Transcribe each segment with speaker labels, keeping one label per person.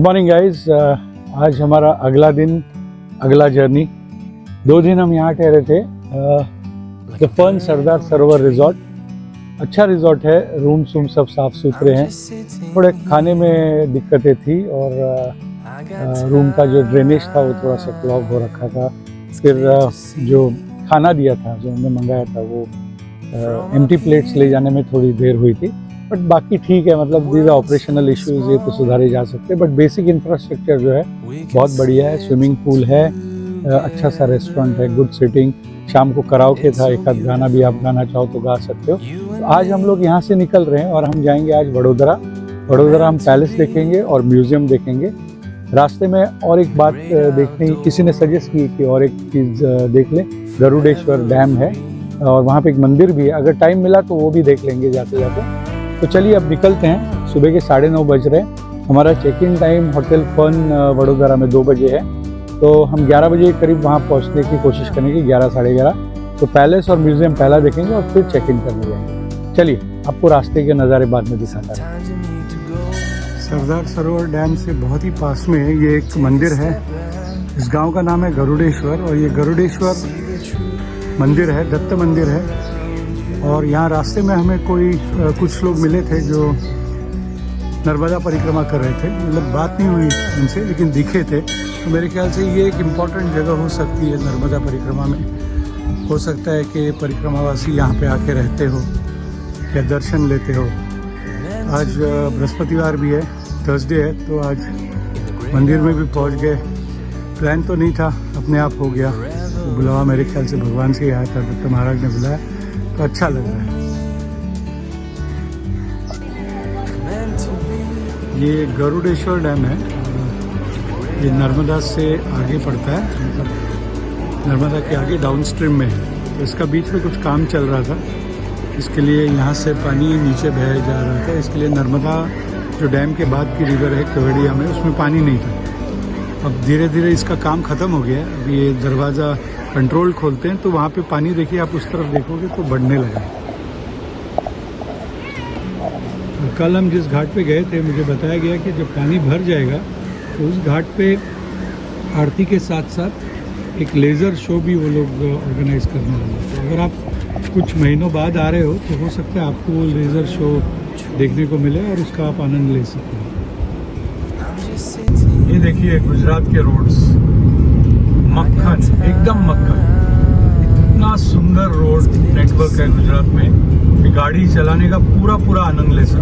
Speaker 1: Good morning guys. आज हमारा अगला दिन, अगला जर्नी। 2 दिन हम यहाँ ठहरे थे। The fun Sardar Sarovar resort, अच्छा रिजॉर्ट है। रूम्स सब साफ सुथरे हैं। थोड़े खाने में दिक्कतें थी और रूम का जो ड्रेनेज था वो थोड़ा सा क्लॉग हो रखा था। फिर जो खाना दिया था, जो हमने मंगाया था, वो एम्प्टी प्लेट्स ले जाने में थोड़ी देर हुई थी। बट बाकी ठीक है, मतलब दीज ऑपरेशनल इश्यूज, ये तो सुधारे जा सकते हैं। बट बेसिक इंफ्रास्ट्रक्चर जो है बहुत बढ़िया है। स्विमिंग पूल है, अच्छा सा रेस्टोरेंट है, गुड सिटिंग। शाम को कराओके था, एक आध गाना भी आप गाना चाहो तो गा सकते हो। तो आज हम लोग यहाँ से निकल रहे हैं और हम जाएंगे आज वडोदरा। वडोदरा हम पैलेस देखेंगे और म्यूजियम देखेंगे। रास्ते में और एक बात देखने, किसी ने सजेस्ट की कि और एक चीज़ देख ले, गरुडेश्वर डैम है और वहाँ पे एक मंदिर भी है। अगर टाइम मिला तो वो भी देख लेंगे जाते जाते। तो चलिए अब निकलते हैं। सुबह के 9:30 बज रहे हैं। हमारा check in time hotel Fern Vadodara में 2 बजे है, तो हम 11 बजे के करीब वहाँ पहुँचने की कोशिश करेंगे, 11 साढ़े 11। तो पैलेस और म्यूजियम पहला देखेंगे और फिर चेक इन करने जाएंगे। चलिए आपको रास्ते के नज़ारे बाद में दिखाता है। सरदार सरोवर डैम से बहुत ही पास में ये एक मंदिर है। इस गांव का नाम है गरुडेश्वर और ये गरुडेश्वर मंदिर है, दत्त मंदिर है। और यहाँ रास्ते में हमें कुछ लोग मिले थे जो नर्मदा परिक्रमा कर रहे थे। मतलब बात नहीं हुई उनसे, लेकिन दिखे थे। तो मेरे ख्याल से ये एक इम्पॉर्टेंट जगह हो सकती है नर्मदा परिक्रमा में। हो सकता है कि परिक्रमावासी यहाँ पे आके रहते हो या दर्शन लेते हो। आज बृहस्पतिवार भी है, थर्सडे है, तो आज मंदिर में भी पहुँच गए। प्लान तो नहीं था, अपने आप हो गया। तो बुलावा मेरे ख्याल से भगवान से ही आया था, दत्त महाराज ने बुलाया, तो अच्छा लग रहा है। ये गरुडेश्वर डैम है, ये नर्मदा से आगे पड़ता है, मतलब नर्मदा के आगे डाउन स्ट्रीम में है। तो इसका बीच में कुछ काम चल रहा था, इसके लिए यहाँ से पानी नीचे बह जा रहा था। इसके लिए नर्मदा जो डैम के बाद की रिवर है केवड़िया में, उसमें पानी नहीं था। अब धीरे धीरे इसका काम ख़त्म हो गया। अब ये दरवाज़ा कंट्रोल खोलते हैं तो वहाँ पे पानी, देखिए आप उस तरफ देखोगे तो बढ़ने लगा। कल हम जिस घाट पे गए थे, मुझे बताया गया कि जब पानी भर जाएगा तो उस घाट पे आरती के साथ साथ एक लेज़र शो भी वो लोग ऑर्गेनाइज करने वाले हैं। तो अगर आप कुछ महीनों बाद आ रहे हो तो हो सकता है आपको वो लेज़र शो देखने को मिले और उसका आप आनंद ले सकते हैं। ये देखिए गुजरात के रोड्स, मक्खन, एकदम मक्खन। इतना सुंदर रोड नेटवर्क है गुजरात में कि गाड़ी चलाने का पूरा आनंद ले सकते।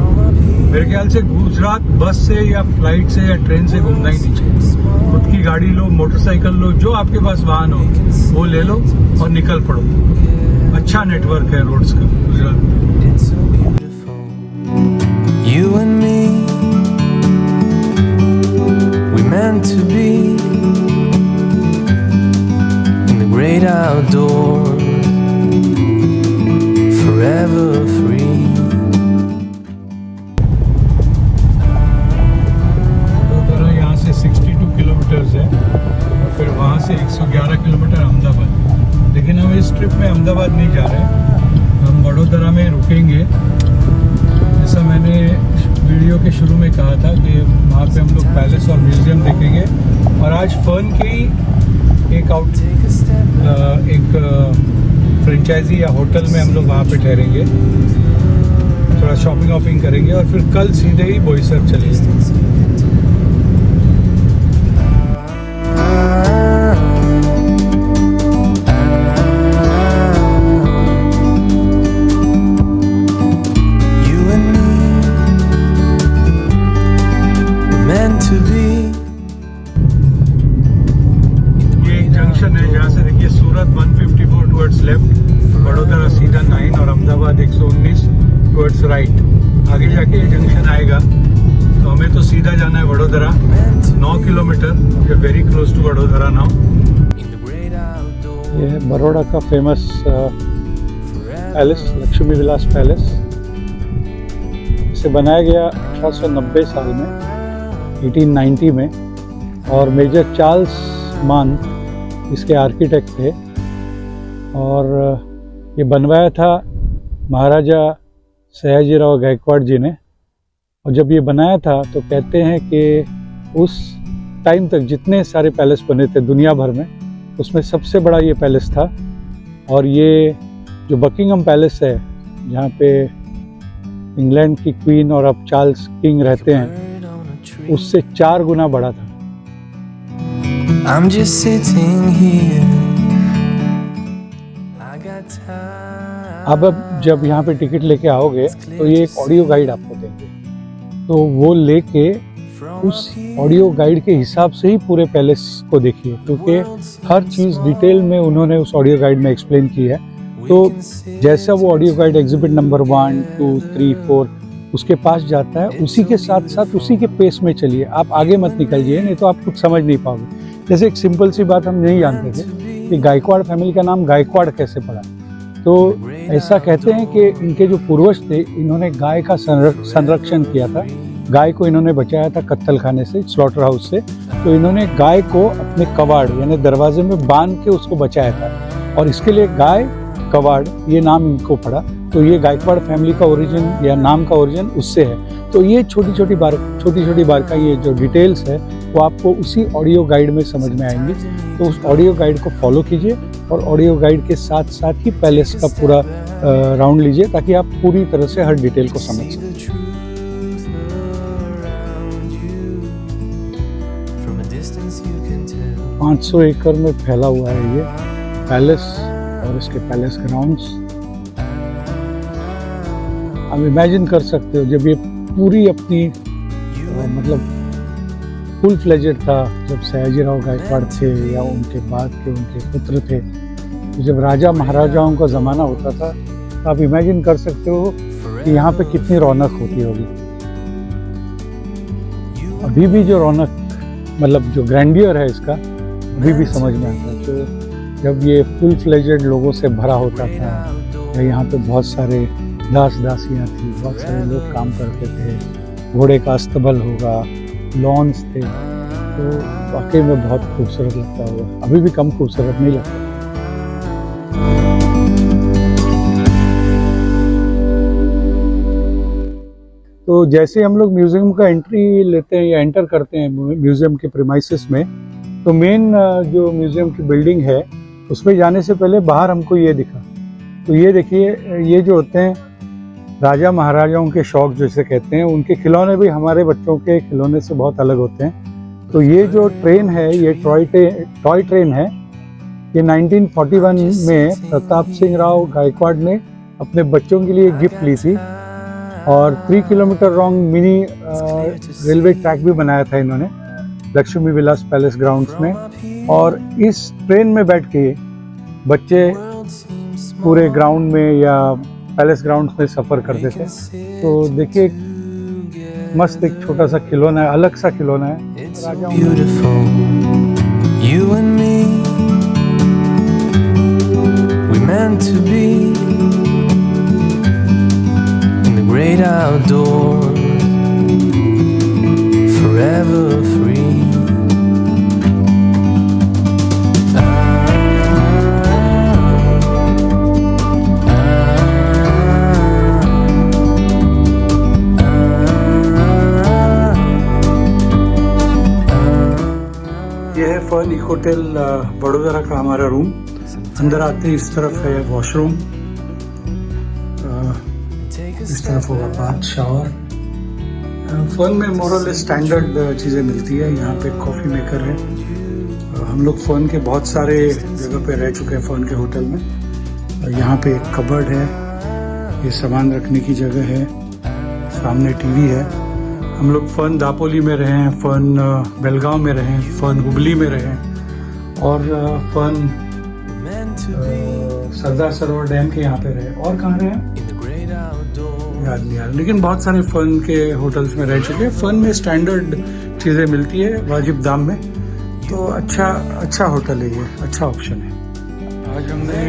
Speaker 1: मेरे ख्याल से गुजरात बस से या फ्लाइट से या ट्रेन से घूमना ही नहीं चाहिए। खुद की गाड़ी लो, मोटरसाइकिल लो, जो आपके पास वाहन हो वो ले लो और निकल पड़ो। अच्छा नेटवर्क है रोड्स का गुजरात में। You and me, we meant to be in the great outdoors, forever free. Vadodara यहाँ से 62 किलोमीटर्स है और फिर वहाँ से 111 किलोमीटर अहमदाबाद। लेकिन हम इस ट्रिप में अहमदाबाद नहीं जा रहे, हम वडोदरा में रुकेंगे। जैसा मैंने वीडियो के शुरू में कहा था कि वहाँ पे हम लोग पैलेस और म्यूज़ियम देखेंगे। और आज फन की एक फ्रेंचाइजी या होटल में हम लोग वहाँ पे ठहरेंगे, थोड़ा शॉपिंग वॉपिंग करेंगे और फिर कल सीधे ही बोईसर चले जाएंगे। वडोदरा सीधा 9 और अहमदाबाद 119 टुवर्ड्स राइट। आगे जाके ये जंक्शन आएगा, तो हमें तो सीधा जाना है Vadodara. 9 kilometre, we are very close to Vadodara now. ये है बड़ौदा का famous palace, Laxmi Vilas palace. इसे बनाया गया 1890 साल में, 1890 में, और मेजर चार्ल्स मान इसके आर्किटेक्ट थे। और ये बनवाया था महाराजा सयाजीराव गायकवाड़ जी ने। और जब ये बनाया था तो कहते हैं कि उस टाइम तक जितने सारे पैलेस बने थे दुनिया भर में, उसमें सबसे बड़ा ये पैलेस था। और ये जो बकिंगम पैलेस है, जहाँ पे इंग्लैंड की क्वीन और अब चार्ल्स किंग रहते हैं, उससे 4 गुना बड़ा था। I'm just sitting here. अब जब यहाँ पे टिकट लेके आओगे तो ये एक ऑडियो गाइड आपको देंगे, तो वो लेके उस ऑडियो गाइड के हिसाब से ही पूरे पैलेस को देखिए, क्योंकि हर चीज़ डिटेल में उन्होंने उस ऑडियो गाइड में एक्सप्लेन की है। तो जैसा वो ऑडियो गाइड एग्जिबिट नंबर 1, 2, 3, 4 उसके पास जाता है, उसी के साथ साथ उसी के पेस में चलिए, आप आगे मत निकलिए, नहीं तो आप कुछ समझ नहीं पाओगे। जैसे एक सिंपल सी बात हम नहीं जानते थे कि गायकवाड़ फैमिली का नाम गायकवाड़ कैसे पड़ा। तो ऐसा कहते हैं कि इनके जो पूर्वज थे, इन्होंने गाय का संरक्षण किया था, गाय को इन्होंने बचाया था कत्ल खाने से, स्लॉटर हाउस से। तो इन्होंने गाय को अपने कबाड़ यानी दरवाजे में बांध के उसको बचाया था, और इसके लिए गाय कबाड़ ये नाम इनको पड़ा। तो ये गायकवाड़ फैमिली का ओरिजिन या नाम का ओरिजिन उससे है। तो ये छोटी छोटी बार का ये जो डिटेल्स है वो आपको उसी ऑडियो गाइड में समझ में आएंगी। तो उस ऑडियो गाइड को फॉलो कीजिए और ऑडियो गाइड के साथ साथ ही पैलेस का पूरा राउंड लीजिए, ताकि आप पूरी तरह से हर डिटेल को समझ सकें। 500 एकड़ में फैला हुआ है ये पैलेस और इसके पैलेस ग्राउंड्स। आप इमेजिन कर सकते हो जब ये पूरी अपनी मतलब फुल फ्लेजेड था, जब सयाजीराव गायकवाड़ थे या उनके बाद के उनके पुत्र थे, तो जब राजा महाराजाओं का ज़माना होता था, तो आप इमेजिन कर सकते हो कि यहाँ पे कितनी रौनक होती होगी। अभी भी जो रौनक मतलब जो ग्रैंडियर है इसका अभी भी समझ में आता है। तो जब ये फुल फ्लेजेड लोगों से भरा होता था, या यहाँ पे बहुत सारे दास दासियाँ थी, बहुत सारे लोग काम करते थे, घोड़े का अस्तबल होगा, लॉन्स थे, तो वाकई में बहुत खूबसूरत लगता होगा। अभी भी कम खूबसूरत नहीं लगता। तो जैसे हम लोग म्यूज़ियम का एंट्री लेते हैं या एंटर करते हैं म्यूज़ियम के प्रीमाइसेस में, तो मेन जो म्यूज़ियम की बिल्डिंग है उसमें जाने से पहले बाहर हमको ये दिखा। तो ये देखिए, ये जो होते हैं राजा महाराजाओं के शौक जैसे कहते हैं, उनके खिलौने भी हमारे बच्चों के खिलौने से बहुत अलग होते हैं। तो ये जो ट्रेन है, ये टॉय ट्रेन है। ये 1941 में प्रताप सिंह राव गायकवाड़ ने अपने बच्चों के लिए गिफ्ट ली थी, और 3 kilometre long mini railway track भी बनाया था इन्होंने लक्ष्मी विलास पैलेस ग्राउंड्स में। और इस ट्रेन में बैठ के बच्चे पूरे ग्राउंड में या पैलेस ग्राउंड्स में सफ़र करते थे। तो देखिए, मस्त एक छोटा सा खिलौना है, अलग सा खिलौना है। Great outdoors, forever free. ये है फर्न इकोटेल वडोदरा का हमारा रूम। अंदर आते ही इस तरफ है वॉशरूम, इस तरफ होगा बाथ शावर। फर्न में मोरल स्टैंडर्ड चीज़ें मिलती है। यहाँ पे कॉफ़ी मेकर है। हम लोग फर्न के बहुत सारे जगह पे रह चुके हैं फर्न के होटल में। यहाँ पे एक कबर्ड है, ये सामान रखने की जगह है, सामने टीवी है। हम लोग फर्न दापोली में रहे हैं, फर्न बेलगांव में रहे हैं, फर्न हुबली में रहे हैं, और फर्न सरदार सरोवर डैम के यहाँ पे रहे। और कहाँ रहे हैं याद नहीं यार, लेकिन बहुत सारे फर्न के होटल्स में रह चुके हैं। फर्न में स्टैंडर्ड चीज़ें मिलती है वाजिब दाम में, तो अच्छा होटल है ये, अच्छा ऑप्शन है। आज हमने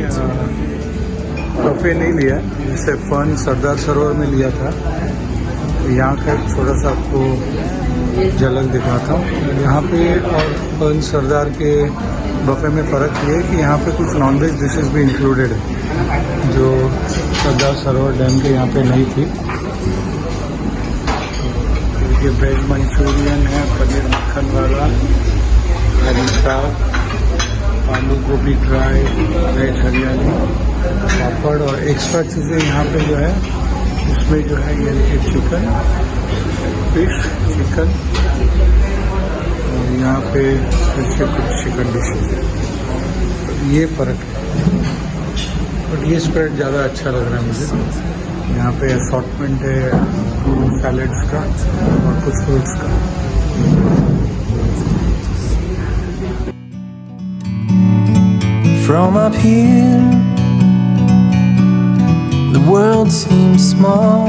Speaker 1: कॉफ़ी नहीं लिया, जैसे फर्न सरदार सरोवर में लिया था। यहाँ का छोटा सा आपको झलक दिखाता हूँ। यहाँ पे और फर्न सरदार के बफे में फ़र्क ये है कि यहाँ पे कुछ नॉनवेज डिशेस भी इंक्लूडेड है, जो सरदार सरोवर डैम के यहाँ पे नहीं थी। ये वेज मंचूरियन है, पनीर मक्खन वाला, हरी साग, आलू गोभी ड्राई, वेज हरियाली, पापड़ और एक्स्ट्रा चीज़ें यहाँ पे जो है इसमें जो है ये देखिए चिकन, फिश, चिकन, और यहाँ पे फिर से कुछ चिकन डिशेज है। ये फ़र्क है, बट ये स्प्रेड ज़्यादा अच्छा लग रहा है मुझे। यहाँ पे असॉर्टमेंट है सैलेड्स का और कुछ फ्रूट्स का।
Speaker 2: From up here, the world seems small.